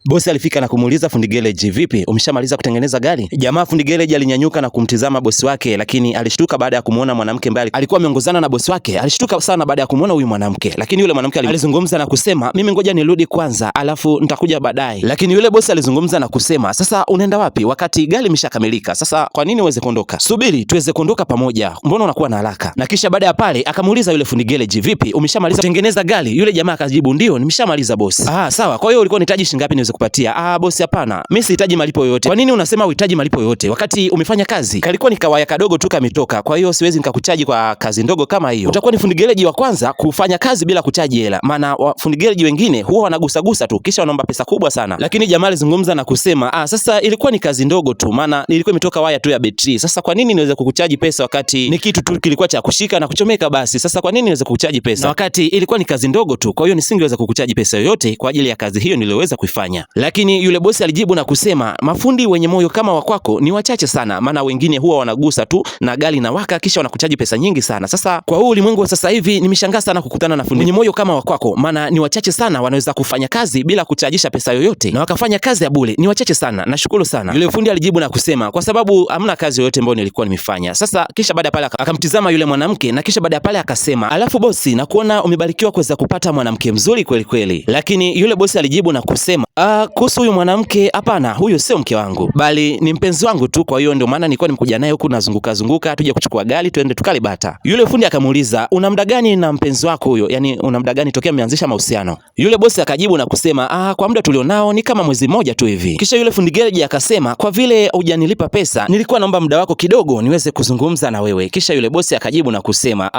Bosi alifika na kumuuliza fundi garage, vipi, umeshamaliza kutengeneza gari? Jamaa fundi garage alinyanyuka na kumtizama bosi wake, lakini alishtuka baada ya kumuona mwanamke ambaye alikuwa ameongozana na bosi wake. Alishtuka sana baada ya kumuona huyu mwanamke, lakini yule mwanamke alizungumza na kusema, mimi ngoja nirudi kwanza, alafu nitakuja baadaye. Lakini yule bosi alizungumza na kusema, sasa unaenda wapi wakati gari limeshakamilika? Sasa kwa nini uweze kuondoka? Subiri tuweze kuondoka pamoja, mbona unakuwa na haraka? Na kisha baada ya pale akamuuliza yule fundi garage, vipi, umeshamaliza kutengeneza gari? Yule jamaa akajibu, ndio nimeshamaliza bosi. Sawa, kwa hiyo ulikuwa unahitaji shilingi ngapi niweze kupatia? Bosi, hapana, mimi sihitaji malipo yoyote. Kwa nini unasema uhitaji malipo yoyote wakati umefanya kazi? Kalikuwa ni kawaya kadogo tu kametoka, kwa hiyo siwezi nikakuchaji kwa kazi ndogo kama hiyo. Utakuwa ni fundi garage wa kwanza kufanya kazi bila kuchaji hela, maana fundi garage wengine huwa wanagusagusa tu kisha wanaomba pesa kubwa sana. Lakini jamaa alizungumza na kusema, sasa ilikuwa ni kazi ndogo tu, maana ilikuwa imetoka waya tu ya betri. Sasa kwa nini niweze kukuchaji pesa wakati ni kitu tu kilikuwa cha kushika na kuchomeka basi? Sasa kwa nini niweze kukuchaji pesa na wakati ilikuwa ni kazi ndogo tu? Kwa hiyo nisingeweza kukuchaji pesa yoyote kwa ajili ya kazi hiyo niliyoweza kuifanya. Lakini yule bosi alijibu na kusema, mafundi wenye moyo kama wa kwako ni wachache sana, maana wengine huwa wanagusa tu na gari na waka kisha wanakuchaji pesa nyingi sana. Sasa kwa huu ulimwengu wa sasa hivi nimeshangaa sana kukutana na fundi wenye moyo kama wa kwako, maana ni wachache sana wanaweza kufanya kazi bila kuchajisha pesa yoyote na wakafanya kazi ya bure, ni wachache sana, nashukuru sana. Yule fundi alijibu na kusema, kwa sababu hamna kazi yoyote ambayo nilikuwa nimefanya. Sasa kisha baada pale akamtizama yule mwanamke na kisha baada pale akasema, alafu bosi, na kuona umebarikiwa kuweza kupata mwanamke mzuri kweli kweli. Lakini yule bosi alijibu na kusema, kuhusu huyu mwanamke, hapana, huyo sio mke wangu, bali ni mpenzi wangu tu, kwa hiyo ndio maana nilikuwa nimekuja naye huku nazunguka tuje kuchukua gari tuende tukale bata. Yule fundi akamuuliza, una muda gani na mpenzi wako huyo? Yani una muda gani tokea mmeanzisha mahusiano? Yule bosi akajibu na kusema, kwa muda tulionao ni kama mwezi mmoja tu hivi. Kisha yule fundi garage akasema, kwa vile hujanilipa pesa, nilikuwa naomba muda wako kidogo niweze kuzungumza na wewe. Kisha yule bosi akajibu na kusema,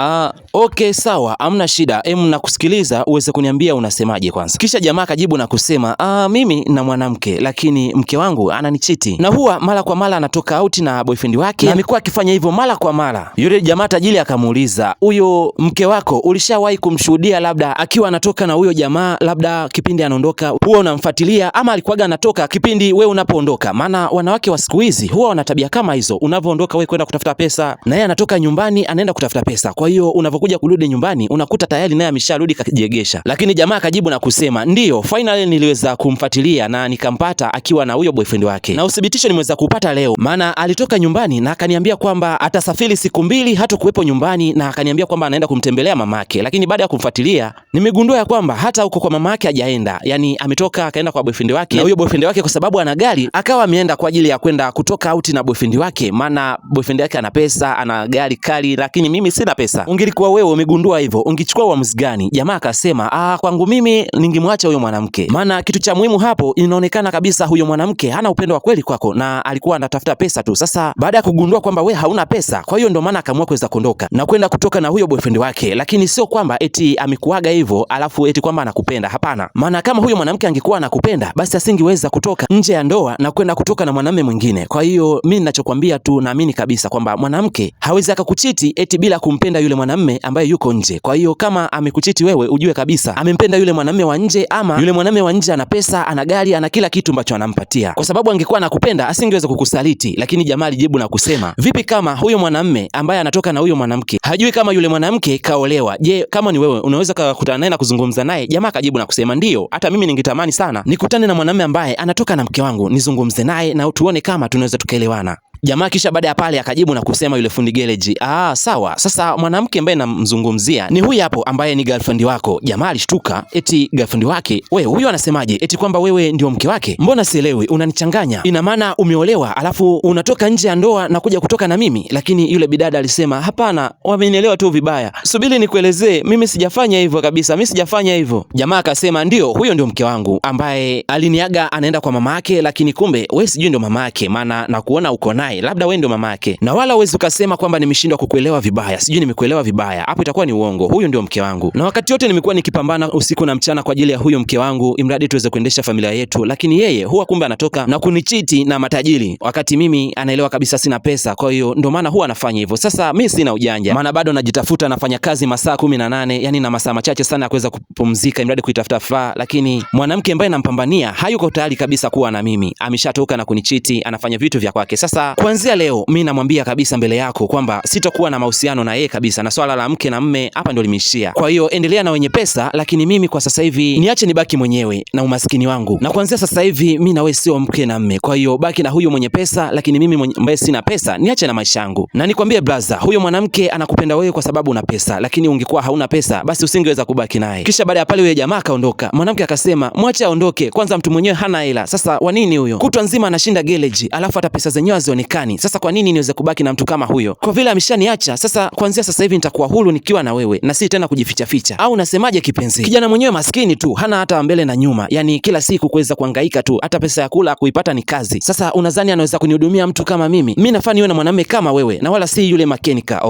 okay sawa, hamna shida, nakusikiliza uweze kuniambia unasemaje kwanza. Kisha jamaa akajibu na kusema, mimi na mwanamke, lakini mke wangu ananichiti na huwa mara kwa mara anatoka out na boyfriend wake na amekuwa akifanya hivyo mara kwa mara. Yule jamaa tajiri akamuuliza, huyo mke wako ulishawahi kumshuhudia labda akiwa anatoka na huyo jamaa, labda kipindi anaondoka huwa unamfuatilia, ama alikuwaga anatoka kipindi wewe unapoondoka? Maana wanawake wa siku hizi huwa wana tabia kama hizo, unavyoondoka wewe kwenda kutafuta pesa na yeye anatoka nyumbani anaenda kutafuta pesa, kwa hiyo unavyokuja kurudi nyumbani unakuta tayari naye amesharudi kajegesha. Lakini jamaa akajibu na kusema, ndio finally niliweza kumfuatilia na nikampata akiwa na huyo boyfriend wake, na uthibitisho nimeweza kupata leo, maana alitoka nyumbani na akaniambia kwamba atasafiri siku 2 hata kuwepo nyumbani, na akaniambia kwamba anaenda kumtembelea mamake. Lakini baada ya kumfuatilia nimegundua ya kwamba hata huko kwa mamake hajaenda, yani ametoka akaenda kwa boyfriend wake, na huyo boyfriend wake kwa sababu ana gari akawa ameenda kwa ajili ya kwenda kutoka out na boyfriend wake, maana boyfriend wake ana pesa, ana gari kali, lakini mimi sina pesa. Ungelikuwa wewe umegundua hivyo, ungechukua uamuzi gani? Jamaa akasema, kwangu mimi ningemwacha huyo mwanamke, maana kitu cha muhimu hapo inaonekana kabisa huyo mwanamke hana upendo wa kweli kwako na alikuwa anatafuta pesa tu. Sasa baada ya kugundua kwamba we hauna pesa, kwa hiyo ndio maana akaamua kuweza kuondoka na kwenda kutoka na huyo boyfriend wake. Lakini sio kwamba eti amekuaga hivyo alafu eti kwamba anakupenda, hapana. Maana kama huyo mwanamke angekuwa anakupenda, basi asingeweza kutoka nje ya ndoa na kwenda kutoka na mwanamume mwingine. Kwa hiyo mimi ninachokwambia tu, naamini kabisa kwamba mwanamke hawezi akakuchiti eti bila kumpenda yule mwanamume ambaye yuko nje. Kwa hiyo kama amekuchiti wewe, ujue kabisa amempenda yule mwanamume wa nje, ama yule mwanamume wa nje ana pesa, ana gari, ana kila kitu ambacho anampatia. Kwa sababu angekuwa anakupenda asingeweza kukusaliti. Lakini jamaa alijibu na kusema, vipi kama huyo mwanamume ambaye anatoka na huyo mwanamke hajui kama yule mwanamke kaolewa? Je, kama ni wewe unaweza kukutana naye na kuzungumza naye? Jamaa akajibu na kusema, ndio, hata mimi ningetamani sana nikutane na mwanamume ambaye anatoka na mke wangu, nizungumze naye na tuone kama tunaweza tukaelewana. Jamaa kisha baada ya pale akajibu na kusema yule fundi garage, sawa, sasa mwanamke ambaye namzungumzia ni huyu hapo ambaye ni girlfriend wako. Jamaa alishtuka, eti girlfriend wake? Wewe huyu anasemaje eti kwamba wewe ndio mke wake? Mbona sielewi, unanichanganya. Ina maana umeolewa alafu unatoka nje ya ndoa na kuja kutoka na mimi? Lakini yule bidada alisema, hapana, wamenielewa tu vibaya, subiri nikuelezee, mimi sijafanya hivyo kabisa, mimi sijafanya hivyo. Jamaa akasema, ndio, huyo ndio mke wangu ambaye aliniaga anaenda kwa mama yake, lakini kumbe wewe sijui ndio mama yake, maana na kuona uko naye, labda wewe ndio mama yake, na wala uwezi ukasema kwamba nimeshindwa kukuelewa vibaya, sijui nimekuelewa vibaya, hapo itakuwa ni uongo. Huyu ndio mke wangu, na wakati wote nimekuwa nikipambana usiku na mchana kwa ajili ya huyo mke wangu, imradi tuweze kuendesha familia yetu, lakini yeye huwa kumbe anatoka na kunichiti na matajiri, wakati mimi anaelewa kabisa sina pesa. Kwa hiyo ndio maana huwa anafanya hivyo. Sasa mimi sina ujanja, maana bado najitafuta, nafanya kazi masaa 18, yani na masaa machache sana ya kuweza kupumzika, imradi kuitafuta furaha, lakini mwanamke ambaye nampambania hayuko tayari kabisa kuwa na mimi, ameshatoka na kunichiti, anafanya vitu vya kwake. Sasa kuanzia leo mimi namwambia kabisa mbele yako kwamba sitakuwa na mahusiano na yeye kabisa, na swala la mke na mme hapa ndio limeishia. Kwa hiyo endelea na wenye pesa, lakini mimi kwa sasa hivi niache nibaki mwenyewe na umaskini wangu, na kuanzia sasa hivi mimi na wewe sio mke na mme. Kwa hiyo baki na huyo mwenye pesa, lakini mimi ambaye sina pesa niache na maisha yangu. Na nikwambie brother, huyo mwanamke anakupenda wewe kwa sababu una pesa, lakini ungekuwa hauna pesa basi usingeweza kubaki naye. Kisha baada ya pale yule jamaa akaondoka. Mwanamke akasema mwache aondoke, kwanza mtu mwenyewe hana hela. Sasa wa nini huyo? Kutwa nzima anashinda gereji, alafu hata pesa zenyewe hazionekani. Sasa kwa nini niweze kubaki na mtu kama huyo? Kwa vile ameshaniacha, sasa kuanzia sasa hivi nitakuwa huru nikiwa na wewe na si tena kujificha ficha. Au unasemaje kipenzi? Kijana mwenyewe maskini tu, hana hata mbele na nyuma. Yaani kila siku kuweza kuhangaika tu, hata pesa ya kula kuipata ni kazi. Sasa unadhani anaweza kunihudumia mtu kama mimi? Mimi nafaa niwe na mwanamume kama wewe na wala si yule makenika.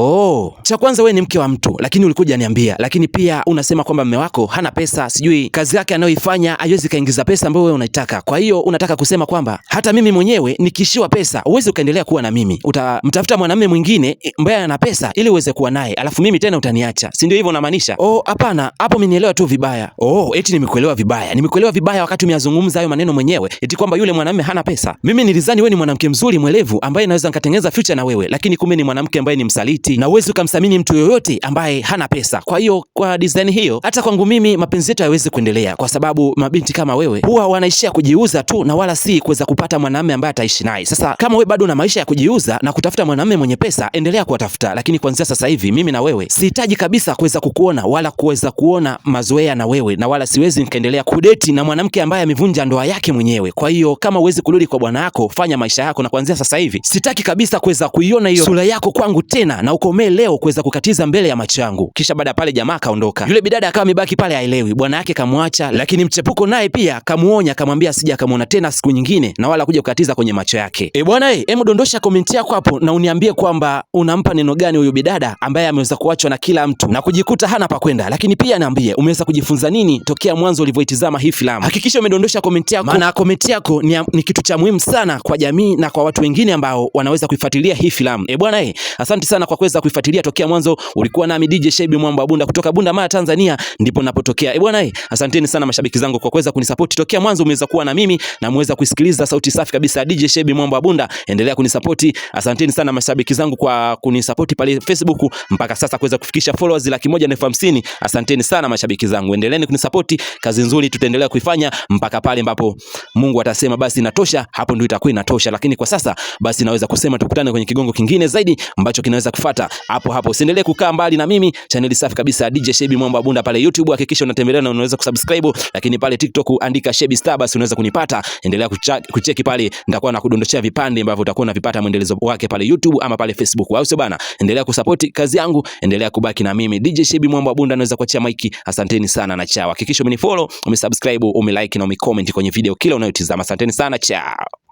Cha kwanza wewe ni mke wa mtu, lakini ulikuja niambia. Lakini pia unasema kwamba mume wako hana pesa, sijui kazi yake anayoifanya haiwezi kaingiza pesa ambayo wewe unaitaka. Kwa hiyo unataka kusema kwamba hata mimi mwenyewe nikishiwa pesa uweze ukaendelea kuwa na mimi. Utamtafuta mwanamume mwingine ambaye ana pesa ili uweze kuwa naye, alafu mimi tena utaniacha. Si ndio hivyo unamaanisha? Hapana, hapo mimi nielewa tu vibaya. Eti nimekuelewa vibaya. Nimekuelewa vibaya wakati umeyazungumza hayo maneno mwenyewe. Eti kwamba yule mwanamume hana pesa. Mimi nilizani wewe ni mwanamke mzuri mwelevu ambaye naweza nikatengeneza future na wewe, lakini kumbe ni mwanamke ambaye ni msaliti na uweze kumthamini mtu yoyote ambaye hana pesa. Kwa hiyo kwa design hiyo hata kwangu mimi mapenzi yetu hayawezi kuendelea, kwa sababu mabinti kama wewe huwa wanaishia kujiuza tu na wala si kuweza kupata mwanamume ambaye ataishi naye. Sasa kama wewe bado una maisha ya kujiuza na kutafuta mwanamume mwenye pesa, endelea kuwatafuta, lakini kuanzia sasa hivi mimi na wewe sihitaji kabisa kuweza kukuona wala kuweza kuona mazoea na wewe, na wala siwezi nikaendelea kudeti na mwanamke ambaye amevunja ndoa yake mwenyewe. Kwa hiyo kama uwezi kurudi kwa bwana yako, fanya maisha yako, na kuanzia sasa hivi sitaki kabisa kuweza kuiona hiyo sura yako kwangu tena, na ukomee leo kuweza kukatiza mbele ya macho yangu. Kisha baada pale jamaa kaondoka. Yule bidada akawa amebaki pale haelewi. Bwana yake kamwacha, lakini mchepuko naye pia kamuonya, kamwambia asije akamuona tena siku nyingine na wala kuja kukatiza kwenye macho yake. Bwana hebu dondosha comment yako hapo na uniambie kwamba unampa neno gani huyu bidada ambaye ameweza kuachwa na kila mtu na kujikuta hana pa kwenda. Lakini pia niambie umeweza kujifunza nini tokea mwanzo ulivyoitazama hii filamu. Hakikisha umedondosha comment yako, maana comment yako ni kitu cha muhimu sana kwa jamii na kwa watu wengine ambao wanaweza kuifuatilia hii filamu. Bwana asante sana kwa kuweza kuifuatilia tokea mwanzo. Ulikuwa nami DJ Shebi Mwamba wa Bunda kutoka Bunda Mara, Tanzania, ndipo ninapotokea. Bwana asanteni sana mashabiki zangu kwa kuweza kunisupport tokea mwanzo. Umeweza kuwa na mimi na muweza kusikiliza sauti safi kabisa ya DJ Shebi Mwamba wa Bunda. Endelea kunisupport. Asanteni sana mashabiki zangu kwa kunisupport pale Facebook mpaka sasa kuweza kufikisha followers 150,000. Asanteni sana mashabiki zangu. Endeleeni kunisupport. Kazi nzuri tutaendelea kuifanya mpaka pale ambapo Mungu atasema basi inatosha, hapo ndio itakuwa inatosha. Lakini kwa sasa basi naweza kusema tukutane kwenye kigongo kingine zaidi ambacho kinaweza kufuata hapo. Usiendelee kukaa mbali na mimi. Channel safi kabisa ya DJ Shebi Mwamba wa Bunda pale YouTube, hakikisha unatembelea na unaweza kusubscribe. Lakini pale TikTok andika Shebi Star basi unaweza kunipata. Endelea kucheki pale, nitakuwa na kudondoshia vipande ambavyo utakuwa unavipata mwendelezo wake pale YouTube ama pale Facebook. Au sio bana? Endelea kusupport kazi yangu, endelea kubaki na mimi DJ Shebi Mwamba wa Bunda. Naweza kuachia maiki. Asanteni sana na chao. Hakikisha umenifollow, umesubscribe, umelike na umecomment kwenye video kila unayotizama. Asanteni sana, chao.